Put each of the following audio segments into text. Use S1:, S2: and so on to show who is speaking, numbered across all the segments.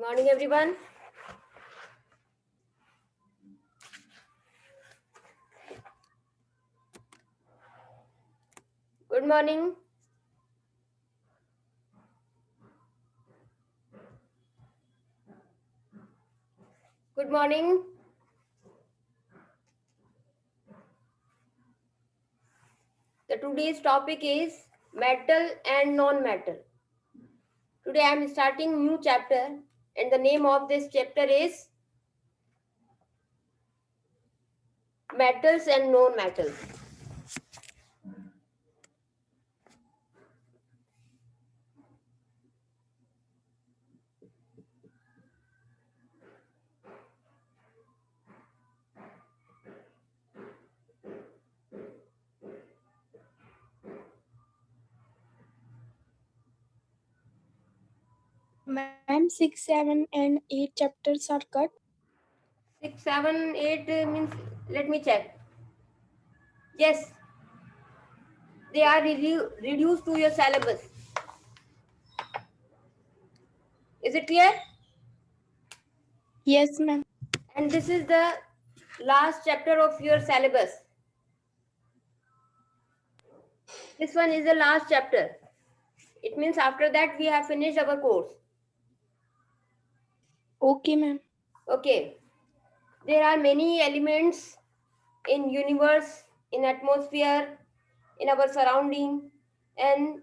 S1: morning, everyone. Good morning. Good morning. The today's topic is metal and non-metal. Today I am starting new chapter, and the name of this chapter is metals and non-metals.
S2: Ma'am, 6, 7, and 8 chapters are cut.
S1: 6, 7, 8 means, let me check. Yes, they are reduced to your syllabus. Is it clear?
S2: Yes, ma'am.
S1: And this is the last chapter of your syllabus. This one is the last chapter. It means after that we have finished our course.
S2: Okay, ma'am.
S1: Okay. There are many elements in universe, in atmosphere, in our surrounding, and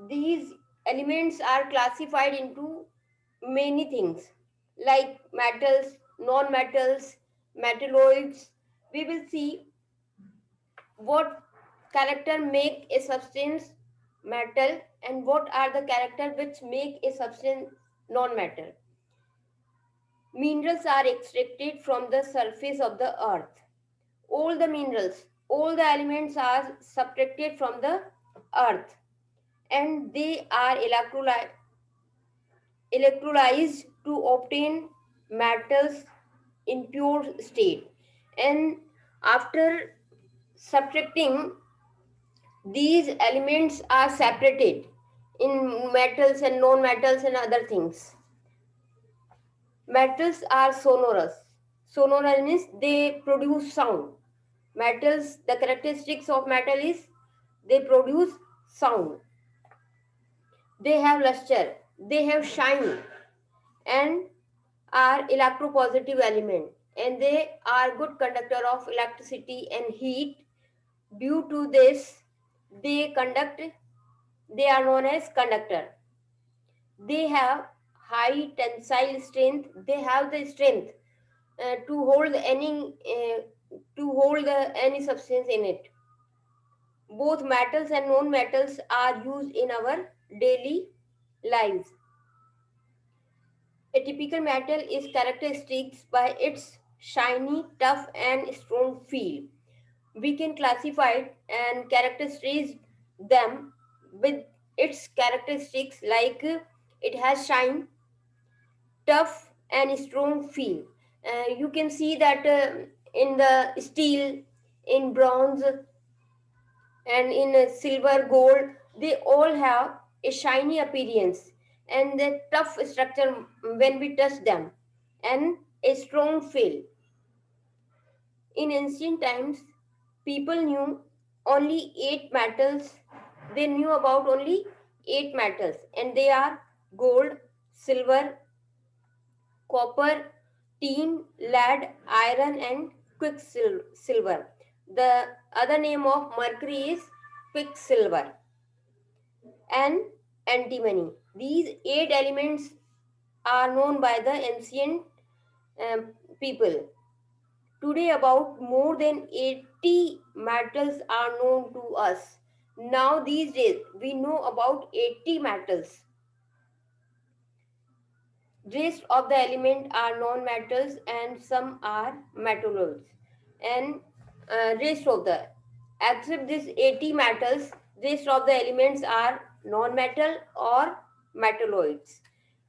S1: these elements are classified into many things like metals, non-metals, metalloids. We will see what character make a substance metal and what are the character which make a substance non-metal. Minerals are extracted from the surface of the earth. All the minerals, all the elements are subtracted from the earth, and they are electrolyzed to obtain metals in pure state. And after subtracting, these elements are separated in metals and non-metals and other things. Metals are sonorous. Sonorous means they produce sound. Metals, the characteristics of metal is they produce sound. They have luster. They have shine and are electropositive element, and they are good conductor of electricity and heat. Due to this, they conduct. They are known as conductor. They have high tensile strength. They have the strength to hold any substance in it. Both metals and non-metals are used in our daily lives. A typical metal is characterized by its shiny, tough, and strong feel. We can classify and characterize them with its characteristics like it has shine, tough, and strong feel. You can see that in the steel, in bronze, and in silver, gold, they all have a shiny appearance and the tough structure when we touch them, and a strong feel. In ancient times, people knew only eight metals. They knew about only eight metals, and they are gold, silver, copper, tin, lead, iron, and quicksilver. The other name of mercury is quicksilver and antimony. These eight elements are known by the ancient people. Today, about more than 80 metals are known to us. Now, these days, we know about 80 metals. Rest of the element are non-metals and some are metalloids. And rest of the, except these 80 metals, rest of the elements are non-metal or metalloids.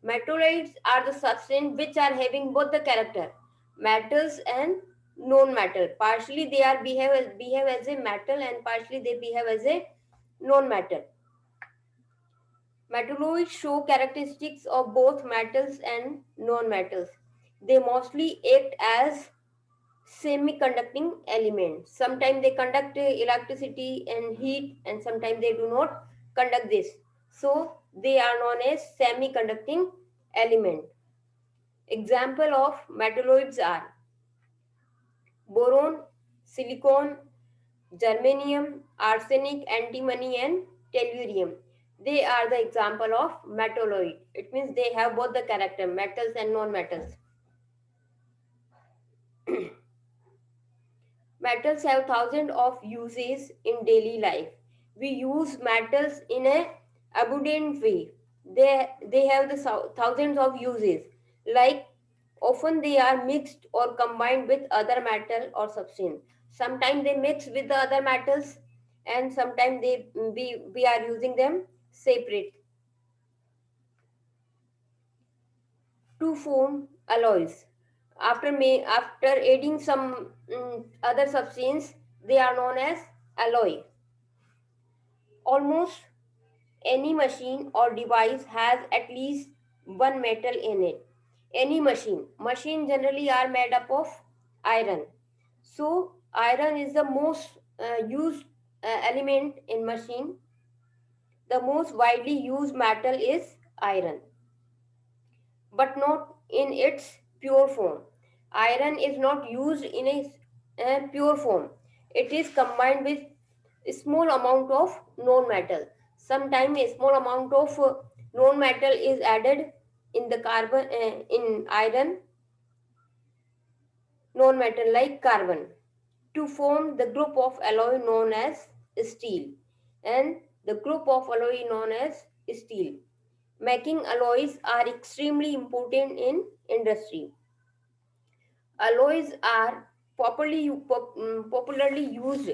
S1: Metalloids are the substance which are having both the character, metals and non-metal. Partially they are behave as a metal and partially they behave as a non-metal. Metalloids show characteristics of both metals and non-metals. They mostly act as semiconducting elements. Sometimes they conduct electricity and heat, and sometimes they do not conduct this. So they are known as semiconducting element. Example of metalloids are boron, silicon, germanium, arsenic, antimony, and tellurium. They are the example of metalloid. It means they have both the character, metals and non-metals. Metals have thousands of uses in daily life. We use metals in a abundant way. They have the thousands of uses. Like often they are mixed or combined with other metal or substance. Sometimes they mix with the other metals, and sometimes we are using them separate. To form alloys. After adding some other substance, they are known as alloy. Almost any machine or device has at least one metal in it. Any machine generally are made up of iron. So iron is the most used element in machine. The most widely used metal is iron, but not in its pure form. Iron is not used in a pure form. It is combined with a small amount of non-metal. Sometimes a small amount of non-metal is added in the carbon in iron non-metal like carbon to form the group of alloy known as steel, and the group of alloy known as steel. Making alloys are extremely important in industry. Alloys are popularly used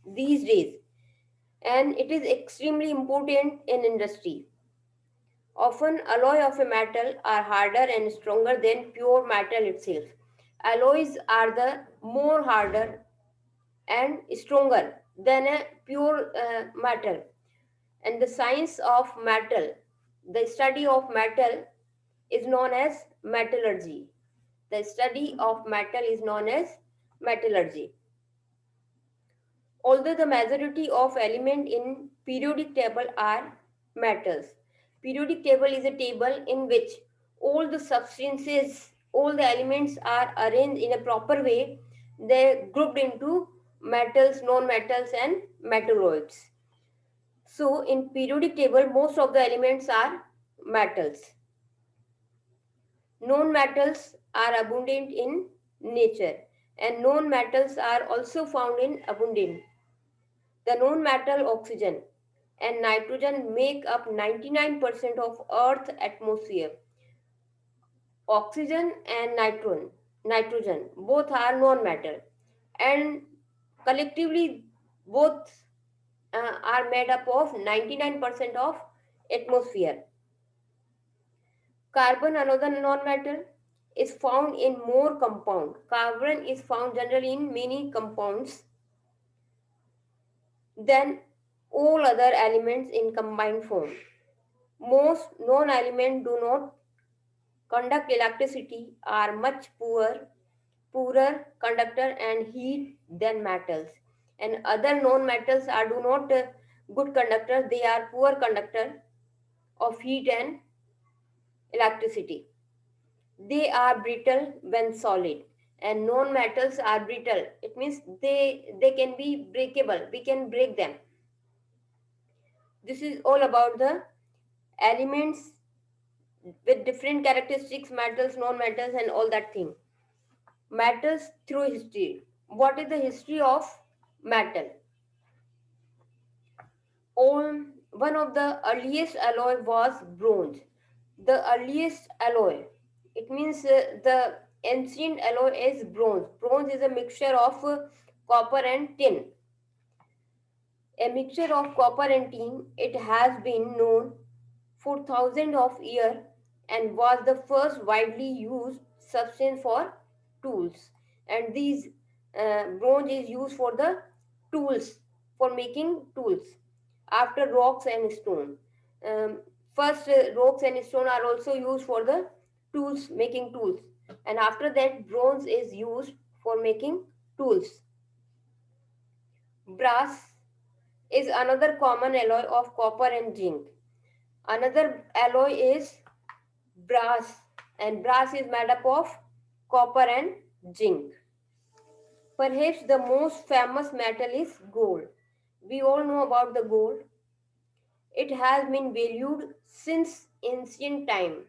S1: these days, and it is extremely important in industry. Often alloy of a metal are harder and stronger than pure metal itself. Alloys are the more harder and stronger than a pure metal. And the science of metal, the study of metal, is known as metallurgy. The study of metal is known as metallurgy. Although the majority of elements in periodic table are metals, periodic table is a table in which all the substances, all the elements are arranged in a proper way. They grouped into metals, non-metals, and metalloids. So in periodic table, most of the elements are metals. Non-metals are abundant in nature, and non-metals are also found in abundant. The non-metal oxygen and nitrogen make up 99% of Earth's atmosphere. Oxygen and nitrogen both are non-metal, and collectively both are made up of 99% of atmosphere. Carbon, another non-metal, is found in more compound. Carbon is found generally in many compounds than all other elements in combined form. Most non-elements do not conduct electricity, are much poorer conductor and heat than metals. And other non-metals are do not good conductor, they are poor conductor of heat and electricity. They are brittle when solid, and non-metals are brittle. It means they can be breakable. We can break them. This is all about the elements with different characteristics, metals, non-metals, and all that thing. Metals through history. What is the history of metal? One of the earliest alloy was bronze. The earliest alloy. It means the ancient alloy is bronze. Bronze is a mixture of copper and tin. A mixture of copper and tin. It has been known for thousands of years and was the first widely used substance for tools. And these bronze is used for the tools, for making tools after rocks and stone. Um, First, rocks and stone are also used for the tools, making tools, and after that bronze is used for making tools. Brass is another common alloy of copper and zinc. Another alloy is brass, and brass is made up of copper and zinc. Perhaps the most famous metal is gold. We all know about the gold. It has been valued since ancient time.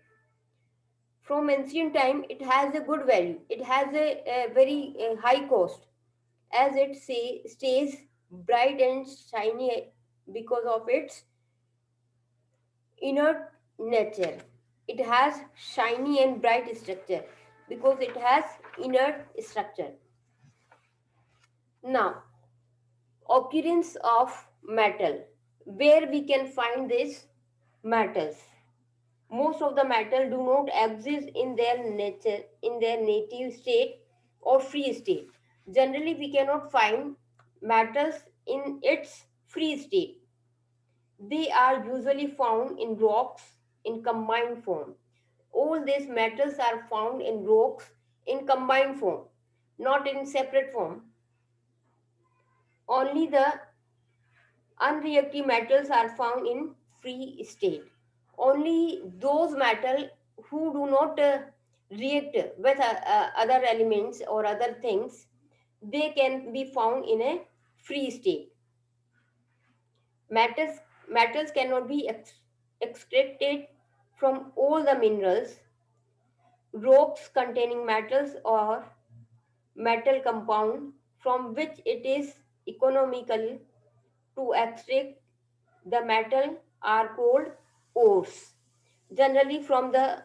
S1: From ancient time, it has a good value. It has a very high cost, as it stays bright and shiny because of its inert nature. It has shiny and bright structure because it has inert structure. Now, occurrence of metal. Where we can find these metals? Most of the metal do not exist in their nature, in their native state or free state. Generally, we cannot find metals in its free state. They are usually found in rocks in combined form. All these metals are found in rocks in combined form, not in separate form. Only the unreactive metals are found in free state. Only those metals who do not react with other elements or other things, they can be found in a free state. Metals cannot be extracted from all the minerals. Rocks containing metals or metal compound from which it is economical to extract the metal are called ores. Generally, from the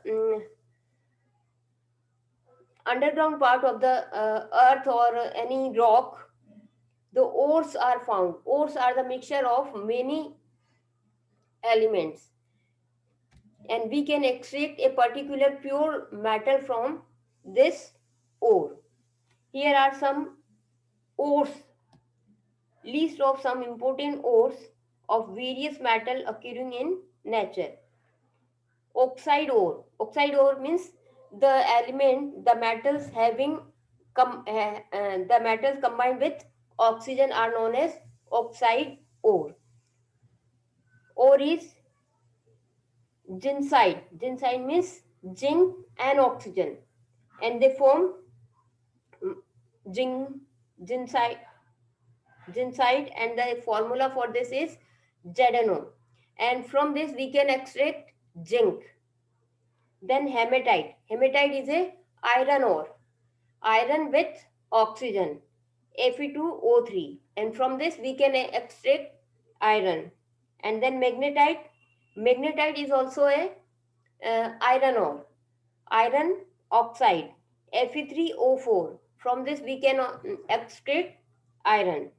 S1: underground part of the earth or any rock, the ores are found. Ores are the mixture of many elements, and we can extract a particular pure metal from this ore. Here are some ores, list of some important ores of various metal occurring in nature. Oxide ore. Oxide ore means the element, the metals having the metals combined with oxygen are known as oxide ore. Ore is ginside. Ginside means zinc and oxygen, and they form mm, zinc, ginside, ginside, and the formula for this is ZnO. And from this we can extract zinc. Then hematite. Hematite is a iron ore. Iron with oxygen, Fe2O3. And from this we can extract iron. And then magnetite. Magnetite is also a iron ore. Iron oxide, Fe3O4. From this we can extract iron.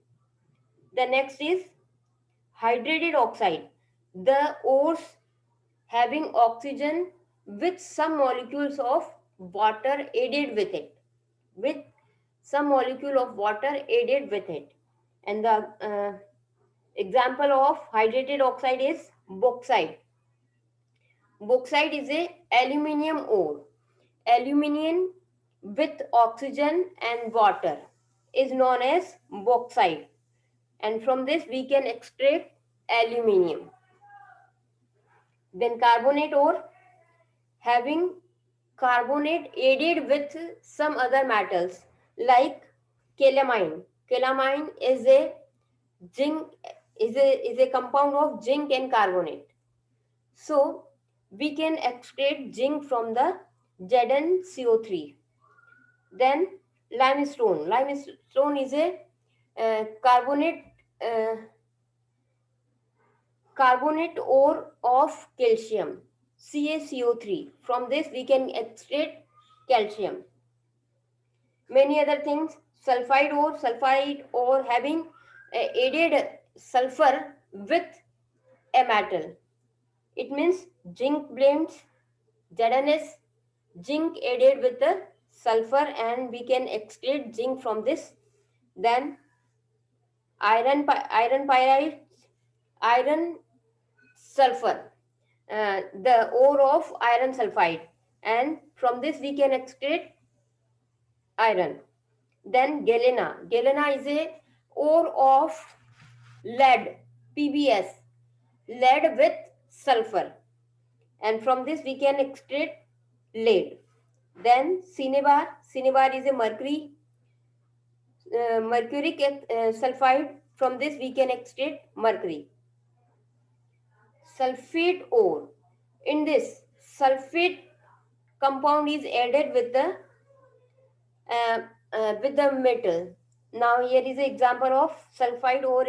S1: The next is hydrated oxide. The ores having oxygen with some molecules of water added with it, with some molecule of water added with it. And the example of hydrated oxide is bauxite. Bauxite is a aluminium ore. Aluminium with oxygen and water is known as bauxite, and from this we can extract aluminium. Then carbonate ore, having carbonate added with some other metals like calamine. Calamine is a zinc, is a compound of zinc and carbonate. So we can extract zinc from the ZnCO3. Then limestone. Limestone is a carbonate uh, carbonate ore of calcium, CaCO3. From this we can extract calcium. Many other things. Sulfide ore having added sulfur with a metal. It means zinc blends, ZnS, zinc added with the sulfur, and we can extract zinc from this. Then iron pyrites, iron sulfur. the ore of iron sulfide, and from this we can extract iron. Then galena. Galena is a ore of lead, PbS, lead with sulfur, and from this we can extract lead. Then cinnabar. Cinnabar is a mercuric sulfide. From this we can extract mercury. Sulfate ore. In this, sulfate compound is added uh, with the metal. Now here is an example of sulfate ore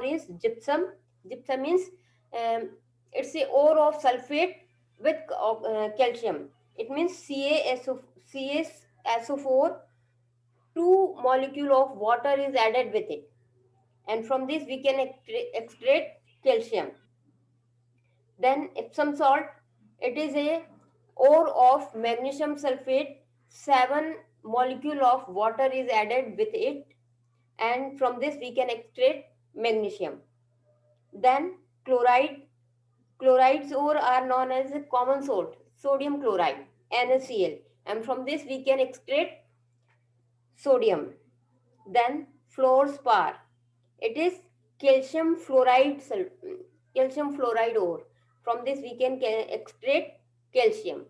S1: is gypsum. Gypsum means um, it's a ore of sulfate with calcium. It means CaSO4, two molecule of water is added with it, and from this we can extract calcium. Then Epsom salt, it is a ore of magnesium sulfate. Seven molecule of water is added with it, and from this we can extract magnesium. Then chloride, chlorides ore are known as a common salt, sodium chloride, NaCl, and from this we can extract sodium. Then fluorspar, it is calcium fluoride calcium fluoride ore. From this we can extract calcium.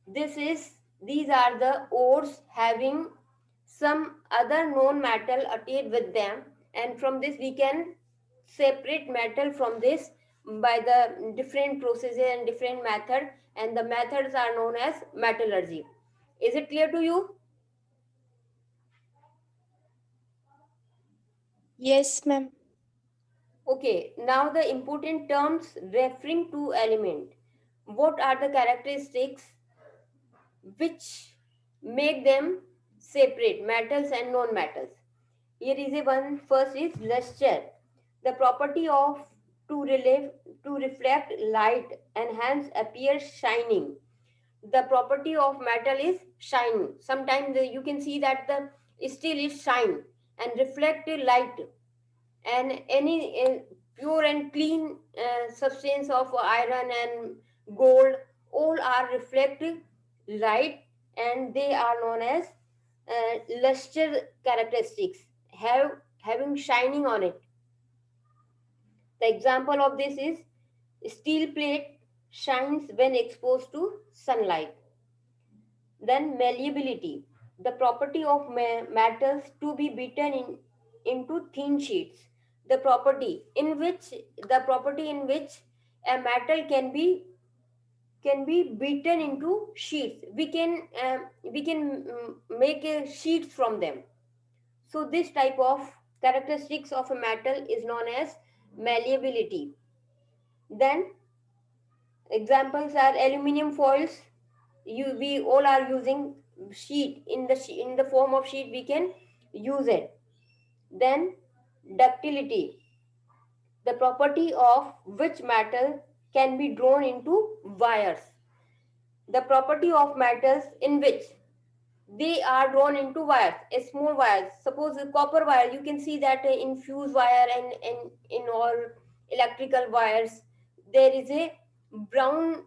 S1: These are the ores having some other known metal attached with them, and from this we can separate metal from this by the different processes and different method, and the methods are known as metallurgy. Is it clear to you?
S2: Yes, ma'am.
S1: Okay, now the important terms referring to element. What are the characteristics which make them separate, metals and non-metals? Here is a one. First is luster, the property of to relieve to reflect light and hence appear shining. The property of metal is shine. Sometimes you can see that the steel is shine and reflect light, and any pure and clean substance of iron and gold, all are reflective light, and they are known as luster characteristics, having shining on it. The example of this is steel plate shines when exposed to sunlight. Then malleability, the property of metals to be beaten into thin sheets. The property in which a metal can be beaten into sheets. We can make sheets from them. So this type of characteristics of a metal is known as malleability. Then examples are aluminum foils. We all are using sheet in the form of sheet. We can use it. Then ductility, the property of which metal can be drawn into wires. The property of metals in which they are drawn into wires, a small wires. Suppose a copper wire, you can see that in fuse wire and in all electrical wires, there is a brown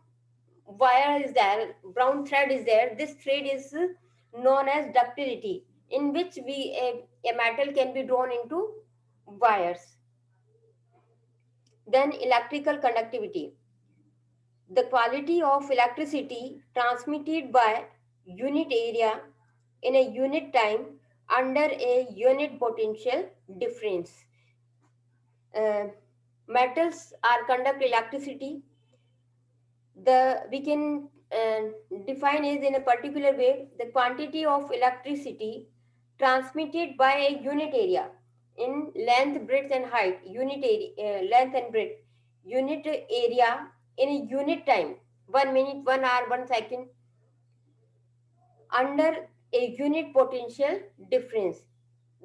S1: wire is there, brown thread is there. This thread is known as ductility, in which a metal can be drawn into wires. Then electrical conductivity, the quality of electricity transmitted by unit area in a unit time under a unit potential difference. Uh, Metals are conduct electricity. The we can define is in a particular way the quantity of electricity transmitted by a unit area in length, breadth, and height. Unit area, length and breadth, unit area in a unit time, 1 minute, 1 hour, 1 second, under a unit potential difference.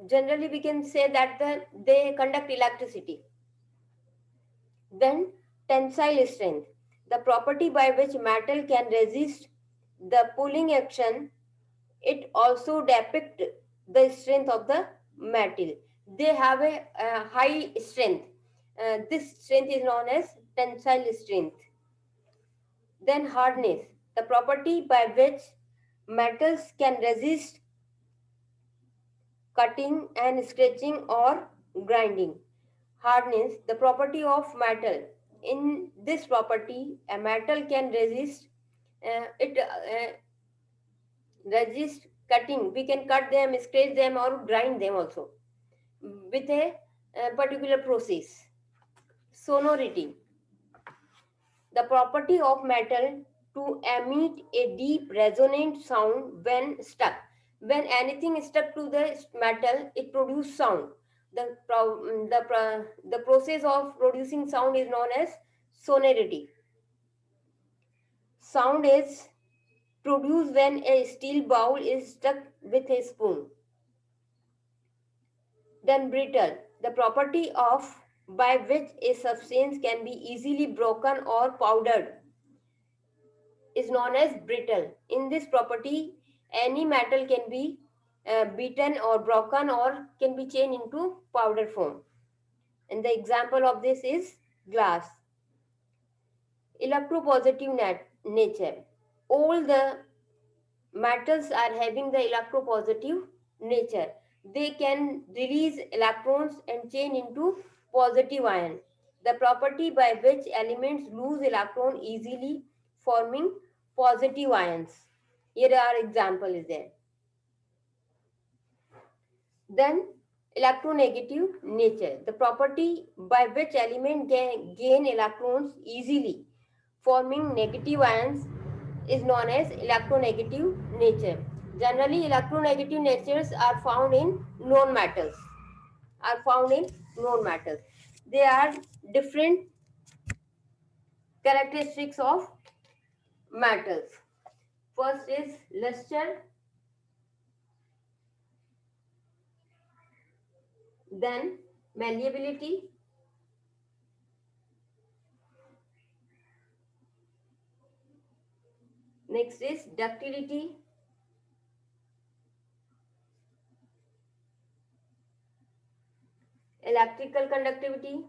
S1: Generally, we can say that they conduct electricity. Then tensile strength, the property by which metal can resist the pulling action. It also depicts the strength of the metal. They have a high strength. This strength is known as tensile strength. Then hardness, the property by which metals can resist cutting and scratching or grinding. Hardness, the property of metal. In this property, a metal can it resist cutting. We can cut them, scratch them, or grind them also with a particular process. Sonority, the property of metal to emit a deep resonant sound when stuck. When anything is stuck to the metal, it produces sound. The process of producing sound is known as sonority. Sound is produced when a steel bowl is stuck with a spoon. Then brittle, the property of by which a substance can be easily broken or powdered, is known as brittle. In this property, any metal can be beaten or broken or can be changed into powder form. And the example of this is glass. Electropositive nature. All the metals are having the electropositive nature. They can release electrons and change into positive ion. The property by which elements lose electron easily, forming positive ions. Here are example is there. Then electronegative nature, the property by which element gain electrons easily, forming negative ions, is known as electronegative nature. Generally, electronegative natures are found in known metals. Are found in known metals. They are different characteristics of metals. First is luster, then malleability, next is ductility, electrical conductivity,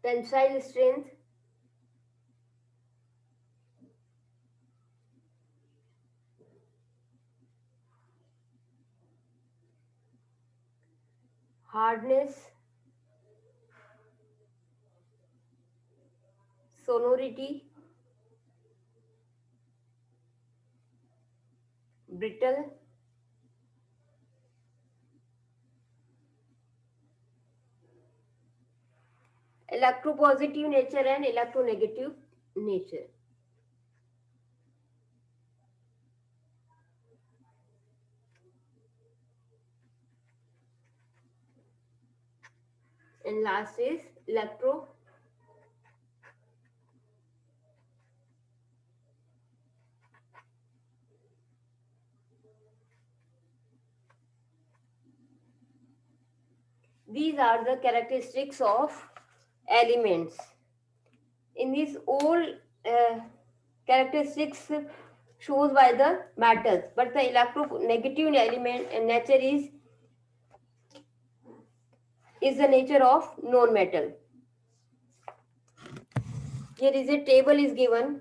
S1: tensile strength, hardness, sonority, brittle, electropositive nature and electronegative nature. And last is electro. These are the characteristics of elements. In these all characteristics shows by the metals, but the electronegative element and nature is the nature of non-metal. Here is a table is given.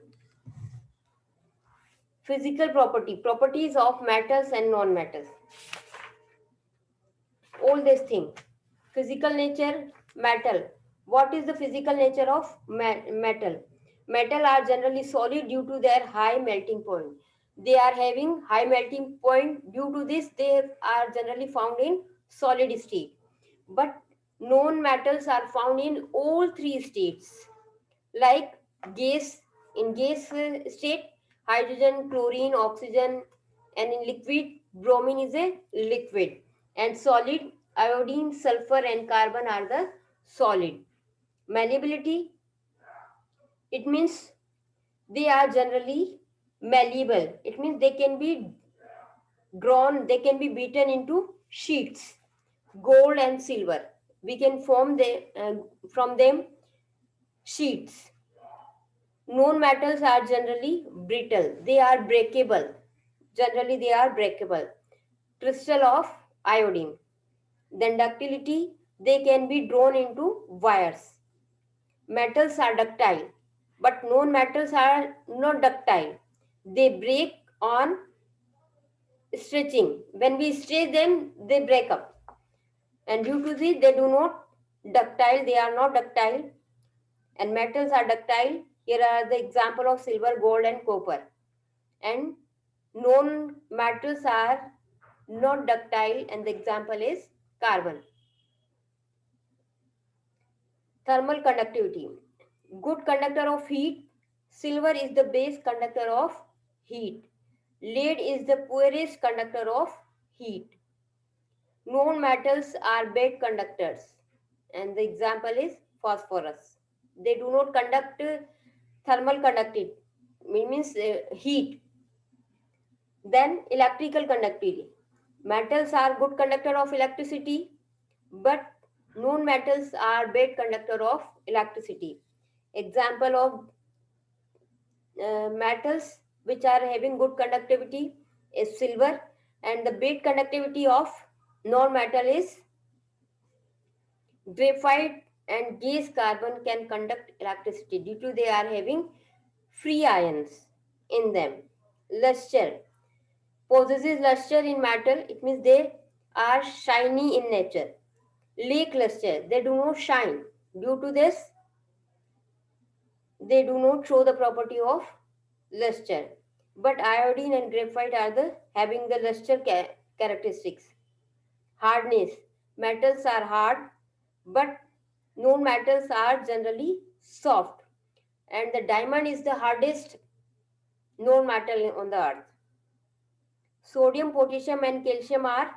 S1: Physical properties of metals and non-metals. All these things. Physical nature, metal. What is the physical nature of metal? Metal are generally solid due to their high melting point. They are having high melting point. Due to this, they are generally found in solid state. But non-metals are found in all three states, like gas. In gas state, hydrogen, chlorine, oxygen, and in liquid, bromine is a liquid, and solid, iodine, sulfur, and carbon are the solid. Malleability, it means they are generally malleable. It means they can be drawn, they can be beaten into sheets. Gold and silver, we can form from them sheets. Known metals are generally brittle. They are breakable. Generally, they are breakable. Crystal of iodine. Then ductility, they can be drawn into wires. Metals are ductile, but known metals are not ductile. They break on stretching. When we stretch them, they break up. And due to this, they do not ductile. They are not ductile. And metals are ductile. Here are the example of silver, gold, and copper. And known metals are not ductile, and the example is carbon. Thermal conductivity. Good conductor of heat. Silver is the base conductor of heat. Lead is the poorest conductor of heat. Known metals are bad conductors, and the example is phosphorus. They do not conduct thermal conductivity, means heat. Then electrical conductivity. Metals are good conductor of electricity, but known metals are bad conductor of electricity. Example of metals which are having good conductivity is silver, and the bad conductivity of non-metal is graphite and gas carbon can conduct electricity due to they are having free ions in them. Luster possesses luster in metal, it means they are shiny in nature. Lackluster, they do not shine. Due to this, they do not show the property of luster. But iodine and graphite are the having the luster characteristics. Hardness, metals are hard, but known metals are generally soft. And the diamond is the hardest known metal on the earth. Sodium, potassium, and calcium are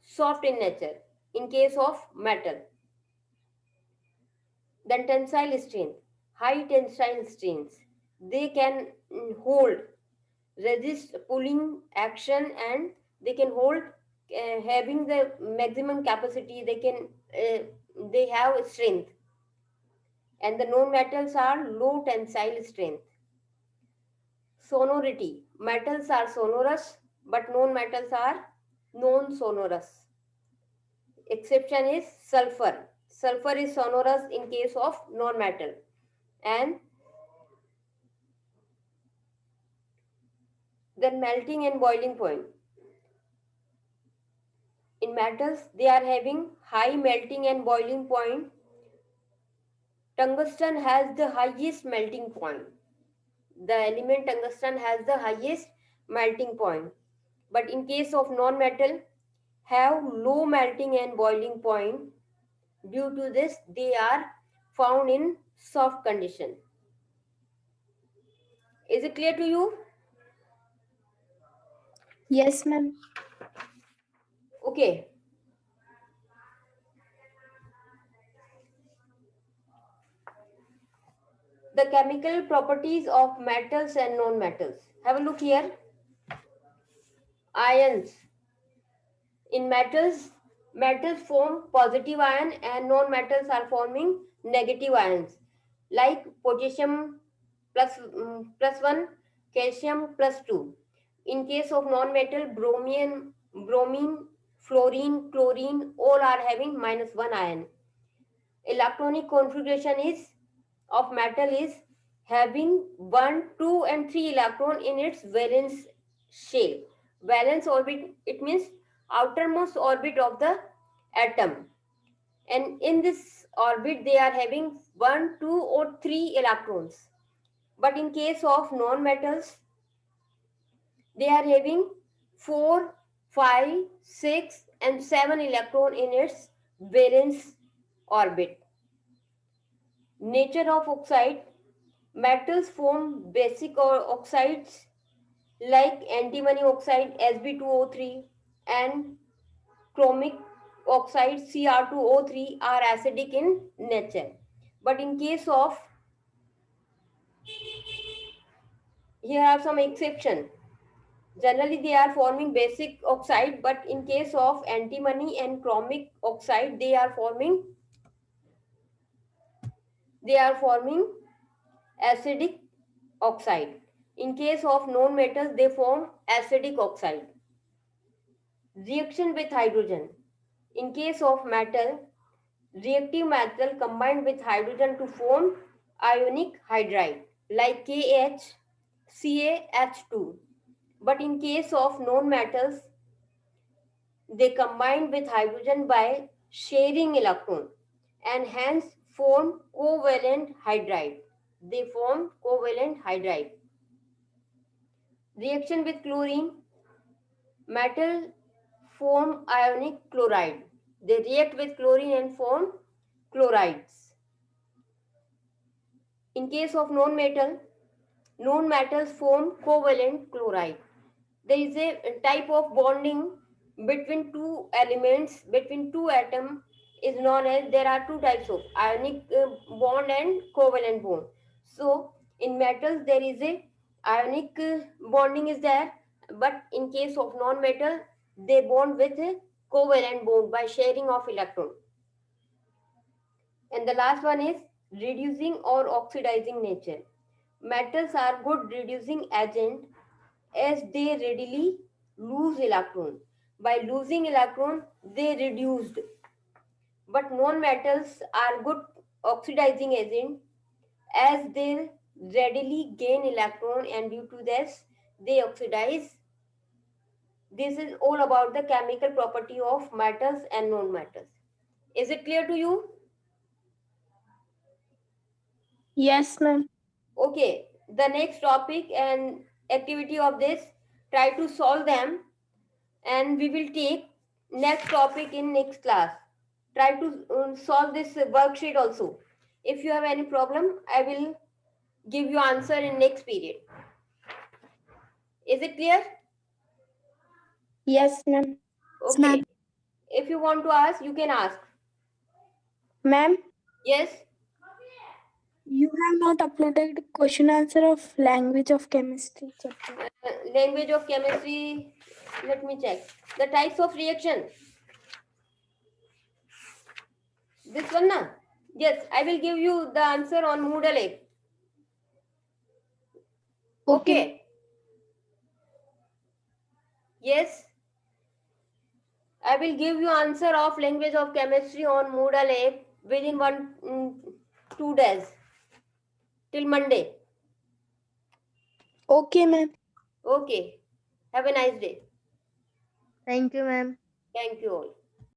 S1: soft in nature in case of metal. Then tensile strength, high tensile strengths. They can hold, resist pulling action, and they can hold having the maximum capacity. They have strength. And the known metals are low tensile strength. Sonority, metals are sonorous, but known metals are non-sonorous. Exception is sulfur. Sulfur is sonorous in case of non-metal. And then melting and boiling point. In metals, they are having high melting and boiling point. Tungsten has the highest melting point. The element tungsten has the highest melting point. But in case of non-metal, have low melting and boiling point. Due to this, they are found in soft condition. Is it clear to you?
S2: Yes, ma'am.
S1: Okay. The chemical properties of metals and non-metals. Have a look here. Ions. In metals form positive ion and non-metals are forming negative ions. Like potassium plus 1, calcium plus 2. In case of non-metal, bromine, fluorine, chlorine, all are having -1 ion. Electronic configuration is of metal is having 1, 2, and 3 electron in its valence shell. Valence orbit, it means outermost orbit of the atom. And in this orbit, they are having 1, 2, or 3 electrons. But in case of non-metals, they are having 4, 5, 6, and 7 electron in its valence orbit. Nature of oxide. Metals form basic oxides like antimony oxide Sb2O3 and chromic oxide Cr2O3 are acidic in nature. But in case of, here are some exceptions. Generally, they are forming basic oxide, but in case of antimony and chromic oxide, they are forming they are forming acidic oxide. In case of non-metals, they form acidic oxide. Reaction with hydrogen. In case of metal, reactive metal combined with hydrogen to form ionic hydride like KHCaH2. But in case of non-metals, they combine with hydrogen by sharing electron and hence form covalent hydride. They form covalent hydride. Reaction with chlorine, metal form ionic chloride. They react with chlorine and form chlorides. In case of non-metal, non-metals form covalent chloride. There is a type of bonding between two elements, between two atoms is known as, there are two types of ionic bond and covalent bond. So in metals there is a ionic bonding is there, but in case of non-metal they bond with a covalent bond by sharing of electron. And the last one is reducing or oxidizing nature. Metals are good reducing agent as they readily lose electron. By losing electron, they reduced. But non-metals are good oxidizing agent as they readily gain electron and due to this they oxidize. This is all about the chemical property of metals and non-metals. Is it clear to you?
S2: Yes, ma'am.
S1: Okay, the next topic and activity of this, try to solve them and we will take next topic in next class. Try to solve this worksheet also. If you have any problem, I will give you answer in next period. Is it clear?
S2: Yes, ma'am.
S1: Okay. If you want to ask, you can ask.
S2: Ma'am,
S1: Yes.
S2: you have not uploaded question answer of language of chemistry chapter.
S1: Language of chemistry. Let me check. The types of reaction. This one, na? Yes, I will give you the answer on Moodle 8. Okay. Yes. I will give you answer of language of chemistry on Moodle 8 within 2 days. Till Monday.
S2: Okay, ma'am.
S1: Okay. Have a nice day.
S3: Thank you, ma'am.
S1: Thank you all.